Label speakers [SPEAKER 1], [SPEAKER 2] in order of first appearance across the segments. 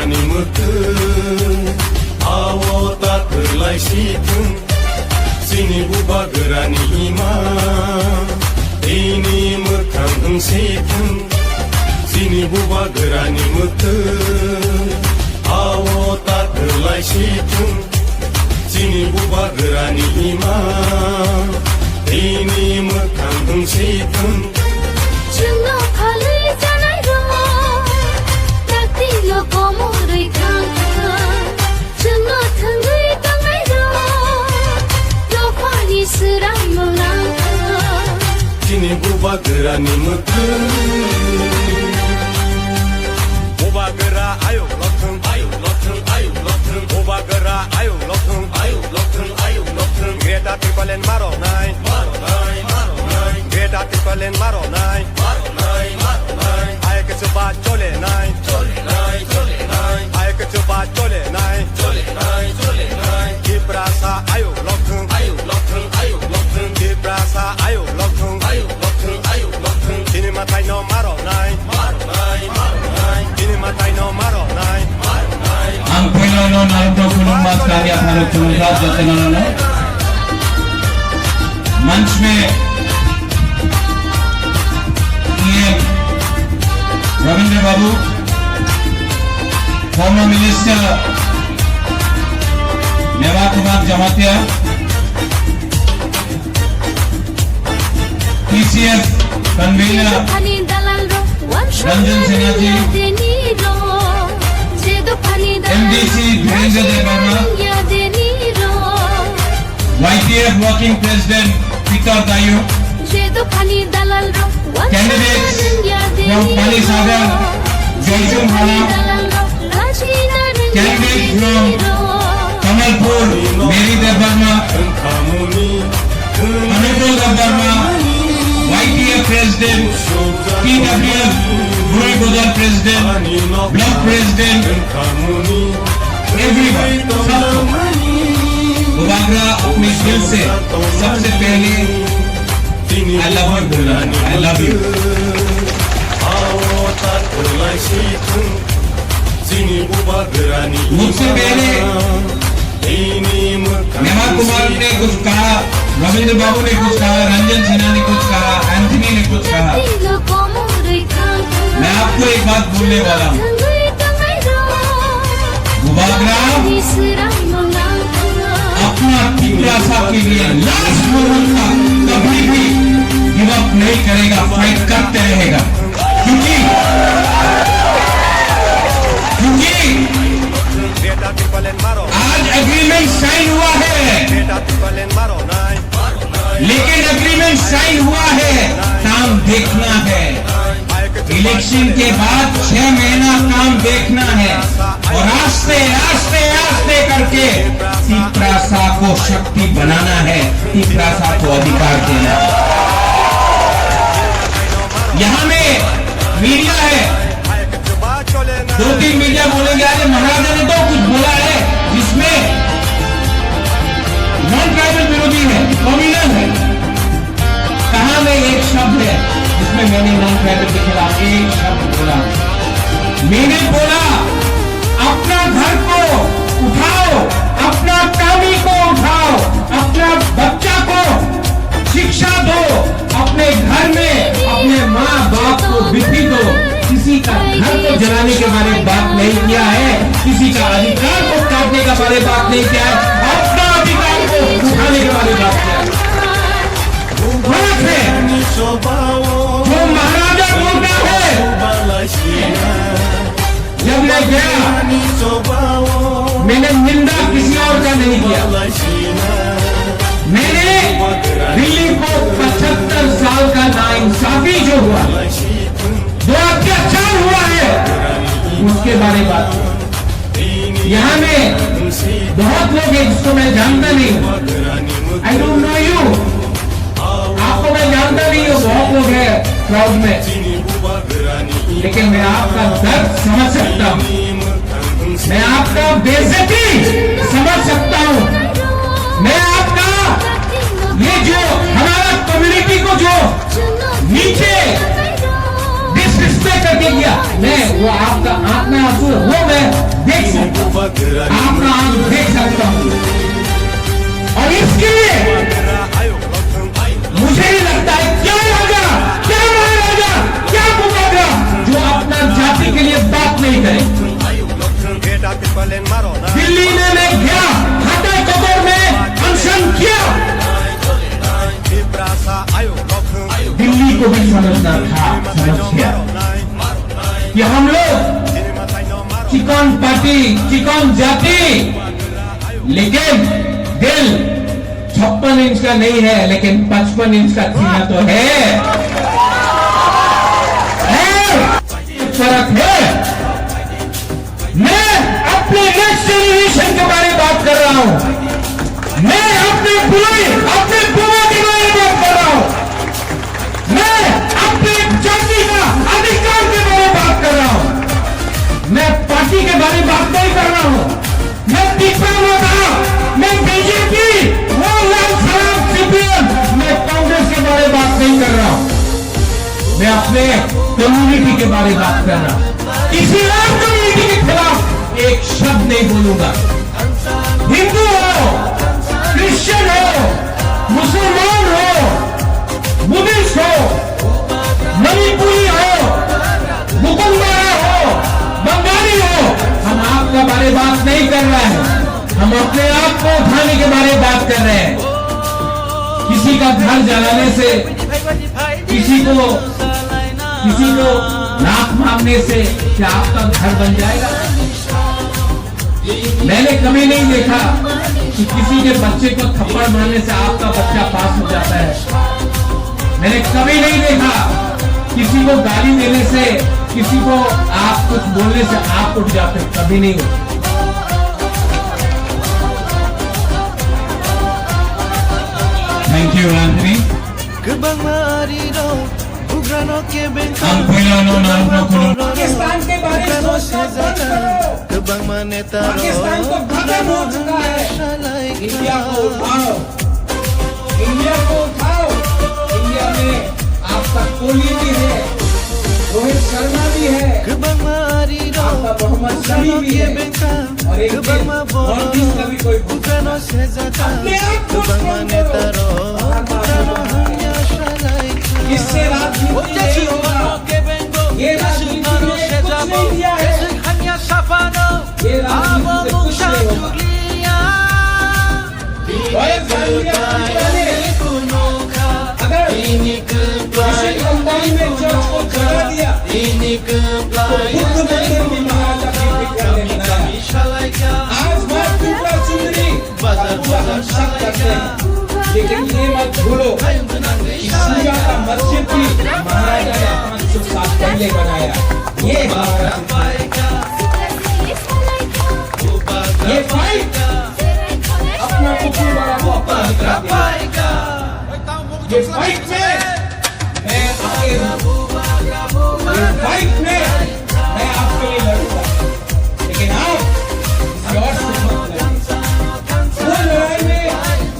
[SPEAKER 1] गोरानि मोखो आवता थोरलाय सिथों जोंनि बुबा गोरानि इमा दैनि मोखां होंसेथों जोंनि बुबा गोरानि मोखो आवता थोरलाय सिथों जोंनि बुबा गोरानि इमा दैनि मोखां होंसेथों
[SPEAKER 2] जोंनाव फालै जानाय दङ दाख्लैल' गमरै खांखा जोंनाव थोंगै दांनाय दङ दफानि सोरां मोलांखा
[SPEAKER 1] जोंनि बुबा गोरानि मोखो बुबा गोरा आयौ लथों आयौ लथों आयौ लथों बुबा गोरा आयौ लथों आयौ लथों आयौ लथों ग्रेटा ट्रिपलेन मारनाय मारनाय मारनाय ग्रेटा ट्रिपलेन मारनाय मारनाय मारनाय आयके चोबा चलेनाय चलेनाय चलेनाय आयके चोबा चलेनाय चलेनाय चलेनाय किप्रासा आयौ लथों आयौ लथों आयौ लथों किप्रासा आयौ लथों आयौ लथों आयौ लथों सिनेमा थाइनो मारनाय मारनाय मारनाय सिनेमा थाइनो मारनाय मारनाय
[SPEAKER 3] ang Panginoon narito kulungan kaya harap tulungan sa tanong मंच में रविंद्र बाबू former minister Mewa Kumar Jamatia TCF convener Ranjan Sinha ji MDC Dhirendra Debbarma YTF working president Peter दायू candidates from Pali Sagar Joychung Hana candidate from Kamalpur Mary Devarma Anupul Devarma YTF president PWF Guri Godal president block president everyone सबको मुबागरा अपने दिल से सबसे पहले I love you बोलना I love you मुझसे पहले मेवा कुमार ने कुछ कहा रविंद्र बाबू ने कुछ कहा रंजन सिन्हा ने कुछ कहा एंथनी ने कुछ कहा मैं आपको एक बात बोलने वाला हूँ मुबागरा अपना पिपरासा के लिए लास्ट मोमेंट का कभी भी गिव अप नहीं करेगा फाइट करते रहेगा क्योंकि आज एग्रीमेंट साइन हुआ है लेकिन एग्रीमेंट साइन हुआ है काम देखना है इलेक्शन के बाद 6 महीना काम देखना है और आस्ते आस्ते आस्ते करके पिपरासा को शक्ति बनाना है पिपरासा को अधिकार देना है यहाँ में मीडिया है 2-3 मीडिया बोलेंगे अरे महाराजा ने तो कुछ बोला है जिसमें नॉन ट्राइबल विरोधी है कम्युनल है कहाँ में एक शब्द है जिसमें मैंने नॉन ट्राइबल के खिलाफ एक शब्द बोला मैंने बोला अपना घर को उठाओ अपना कामी को उठाओ अपना बच्चा को शिक्षा दो अपने घर में अपने माँ बाप को विधि दो किसी का घर को जलाने के बारे में बात नहीं किया है किसी का अधिकार को काटने का बारे में बात नहीं किया है अपना अधिकार को उठाने के बारे में बात किया है जो महाराजा बोलता है जब मैं गया मैंने निंदा किसी और का नहीं किया मैंने दिल्ली को 75 साल का नाइंसाफी जो हुआ जो अत्याचार हुआ है उसके बारे में बात यहाँ में बहुत लोग हैं जिसको मैं जानता नहीं आई डोंट नो यू आपको मैं जानता नहीं हूँ बहुत लोग हैं क्राउड में लेकिन मैं आपका दर्द समझ सकता हूँ मैं आपका बेइज्जती समझ सकता हूँ मैं आपका ये जो हमारा कम्युनिटी को जो नीचे डिसरिस्पेक्ट करके किया मैं वो आपका आंख में आंसू वो मैं देख सकता हूं, आपका आंख देख सकता हूं। और इसके लिए मुझे ही लगता है क्या राजा, क्या महाराजा, क्या मुकाबला जो अपना जाति के लिए बात नहीं करे। दिल्ली में मैं गया, हाथा कबर में अनशन किया। दिल्ली को भी समझना था, समझ गया कि हम लोग चिकन पार्टी, चिकन जाति, लेकिन दिल 56 इंच का नहीं है, लेकिन 55 इंच का सीना तो है। फर्क है। मैं अपने नेक्स्ट जनरेशन के बारे में बात कर रहा हूं, मैं अपने बुआ के बारे में बात कर रहा हूं, मैं अपने जाति का अधिकार के बारे में बात कर रहा हूं, मैं पार्टी के बारे में बात नहीं कर रहा हूं, मैं मैं बीजेपी, मैं कांग्रेस के बारे में बात नहीं कर रहा हूं, मैं अपने कम्युनिटी के बारे में बात कर रहा हूं। किसी और कम्युनिटी के खिलाफ एक शब्द नहीं बोलूंगा। हिंदू हो, क्रिश्चियन हो, मुसलमान हो, बुद्धिस्ट हो, मणिपुरी हो, मुकुंदरा हो, बंगाली हो, हम आपका बारे में बात नहीं कर रहे हैं, हम अपने आप को उठाने के बारे में बात कर रहे हैं। किसी का घर जलाने से, किसी को लात मारने से क्या आपका घर बन जाएगा? मैंने कभी नहीं देखा कि किसी के बच्चे को थप्पड़ मारने से आपका बच्चा पास हो जाता है। मैंने कभी नहीं देखा किसी को गाली देने से, किसी को आप कुछ बोलने से आप उठ जाते, कभी नहीं होता। Thank you, Anthony. पाकिस्तान के बारे में पाकिस्तान को खत्म हो चुका है। इंडिया को उठाओ, इंडिया को उठाओ। इंडिया में आपका कोहली भी है, रोहित शर्मा भी है, आपका मोहम्मद शमी भी है, और एक दिन कभी कोई अपने आप को इससे राजनीति नहीं होगा। ये राजनीति में कुछ नहीं दिया है, ये राजनीति से कुछ नहीं होगा। अगर किसी कंपनी में चर्च को जगा दिया तो बुद्ध मंदिर भी महाराजा की विग्रह ने बनाया। आज बात टुकड़ा चुनरी हम सब करते हैं, लेकिन ये मत भूलो शिया का मस्जिद भी महाराजा ने 500 साल पहले बनाया। ये हमारा ये फाइट अपना कुकुर वाला को अपना अधिकार दिया। ये फाइट में मैं आगे ये फाइट में मैं आपके लिए लड़ूंगा, लेकिन आप किसी और से मत लड़िए। वो लड़ाई में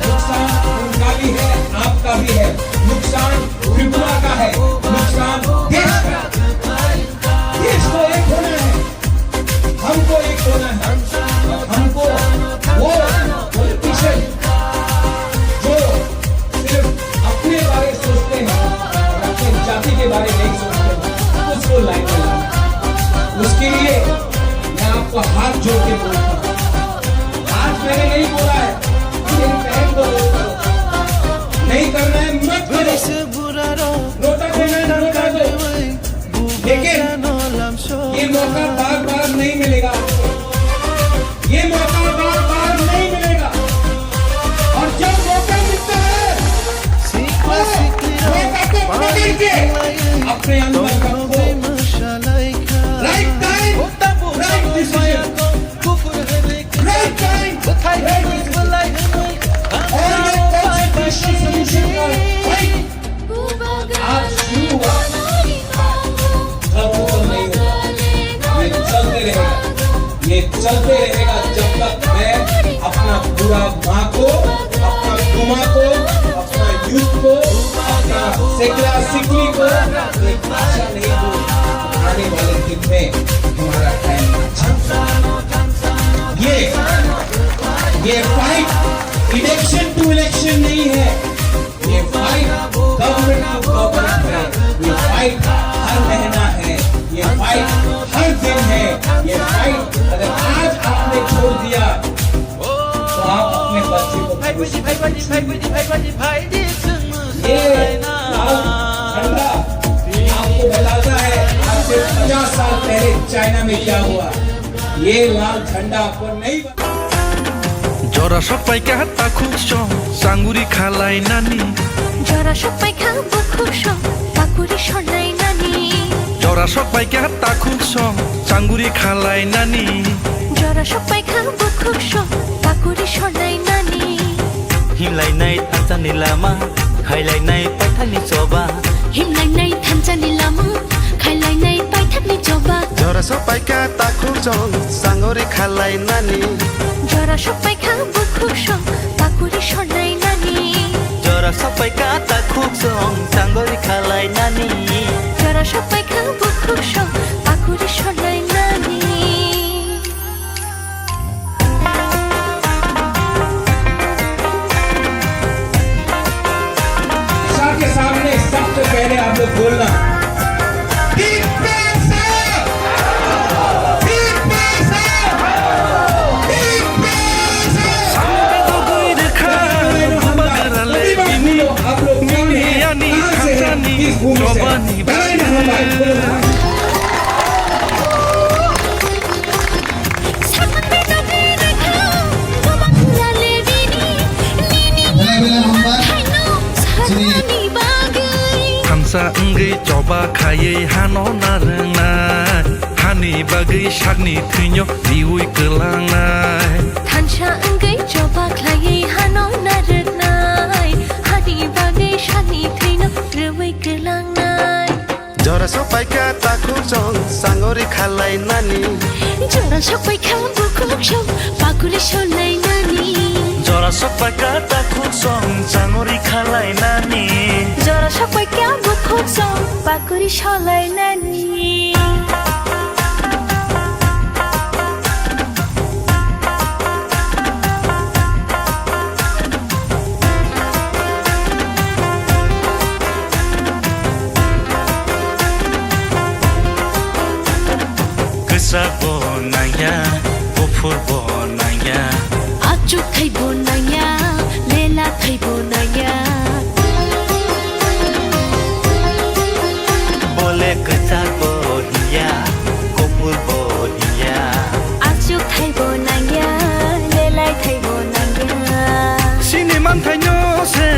[SPEAKER 3] नुकसान उनका भी है, आपका भी है, नुकसान त्रिपुरा का है, नुकसान देश का। देश को एक होना है, हमको एक होना है। हमको वो पॉलिटिशियन जो सिर्फ अपने बारे सोचते हैं और अपने जाति के बारे नहीं सोचते हैं, उसको लाइन में लाना। उसके लिए मैं आपको हाथ जोड़ के बोलता हूँ। आज मैंने नहीं बोला है, मेरी बहन को बोलता हूँ, नहीं करना है मत करो, नोटा देना है नोटा दो, लेकिन ये मौका बार बार नहीं मिलेगा, ये मौका बार बार नहीं मिलेगा। और जब मौका मिलता है मौका को पकड़ के अपने अंदर रखो। Right time right decision, right time right decision. और ये कॉन्स्टिट्यूशनल सॉल्यूशन का फाइट आज शुरू हुआ, अब खत्म नहीं होगा, ये चलते रहेगा, ये चलते रहेगा जब तक मैं अपना पूरा माँ को, अपना कुमा को, अपना यूथ को, अपना सेकला सिकली को एक भाषा नहीं दूँ। आने वाले दिन में हमारा टाइम अच्छा ये फाइट इलेक्शन टू इलेक्शन नहीं है, ये फाइट गवर्नमेंट टू गवर्नमेंट है, ये फाइट हर महीना है, ये फाइट हर दिन है, ये फाइट अगर आज आपने छोड़ दिया तो आप अपने बच्चे को ये लाल झंडा आपको बताता है आज से 50 साल पहले चाइना में क्या हुआ। ये लाल झंडा आपको नहीं
[SPEAKER 4] जरा सबाइका ताखुसं सांगुरि खालायनानि
[SPEAKER 2] जरा सबाइका बुखुसं पाकुरि सरलायनानि
[SPEAKER 4] जरा सबाइका ताखुसं सांगुरि खालायनानि
[SPEAKER 2] जरा सबाइका बुखुसं पाकुरि सरलायनानि
[SPEAKER 5] हिमलायनाय थानसानि लामा खायलायनाय पायथानि जबा
[SPEAKER 2] हिमलायनाय थानसानि लामा खायलायनाय पायथानि जबा
[SPEAKER 5] जरा सबाइका ताखुसं सांगुरि खालायनानि
[SPEAKER 2] जरा सबाइका बुखुसं पाकुरि सरलायनानि
[SPEAKER 5] जरा सबाइका ताखुसं सांगुरि खालायनानि
[SPEAKER 2] जरा सबाइका बुखुसं पाकुरि सरलायनानि
[SPEAKER 3] के सामने सबसे पहले आप लोग बोलना आप लोग कौन हैं? कहाँ से हैं? किस भूमि से? बताइए ना हमारे
[SPEAKER 4] थामसा ओंगै जबा खायै हानो नारोंनाय हानि बागै सागनि थैन्य दिउइ गोलांनाय
[SPEAKER 2] थानसा ओंगै जबा खायै हानो नारोंनाय हानि बागै सागनि थैन्य रोमै गोलांनाय
[SPEAKER 5] जरा सबाइका ताखुसं सांगुरि खालायनानि
[SPEAKER 2] जरा सबाइका बुखुसं पाकुरि सरलायनानि
[SPEAKER 5] जरा सबाइका ताखुसं सांगुरि खालायनानि
[SPEAKER 2] जरा सबाइका बुखुसं पाकुरि सरलायनानि
[SPEAKER 5] गोजा बनाया गुफुर बनाया
[SPEAKER 2] आचुक थै बनाया लेला थै बनाया
[SPEAKER 5] बोले गोजा बनिया गुफुर बनिया
[SPEAKER 2] आचुक थै बनाया लेला थै बनाया
[SPEAKER 4] सिनि मानथायनो से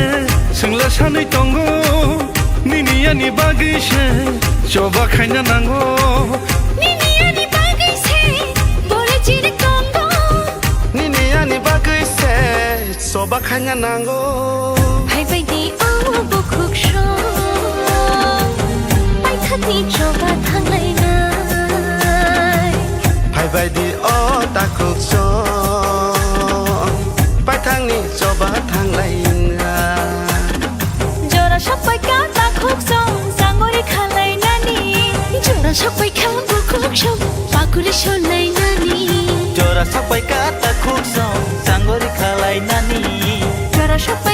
[SPEAKER 4] सोंला सानै दंगो निनियानि बागैसो जबा खायना नांगौ
[SPEAKER 2] निनियानि बागैसे बोरे चिरि कंगो
[SPEAKER 5] निनियानि बागैसे जबा खायना नांगौ
[SPEAKER 2] भाइबायदि औ बुखुसं पायथानि जबा थांलायनाय
[SPEAKER 5] भाइबायदि अ ताखुसं पायथानि जबा थांलायनाय
[SPEAKER 2] जरा सबाइका ताखुसं सांगुरि खालायनानि जरा सबाइका बुखुसं पाकुरि सरलायनानि
[SPEAKER 5] जरा सबाइका ताखुसं सांगुरि खालायनानि
[SPEAKER 2] जरा सबाइका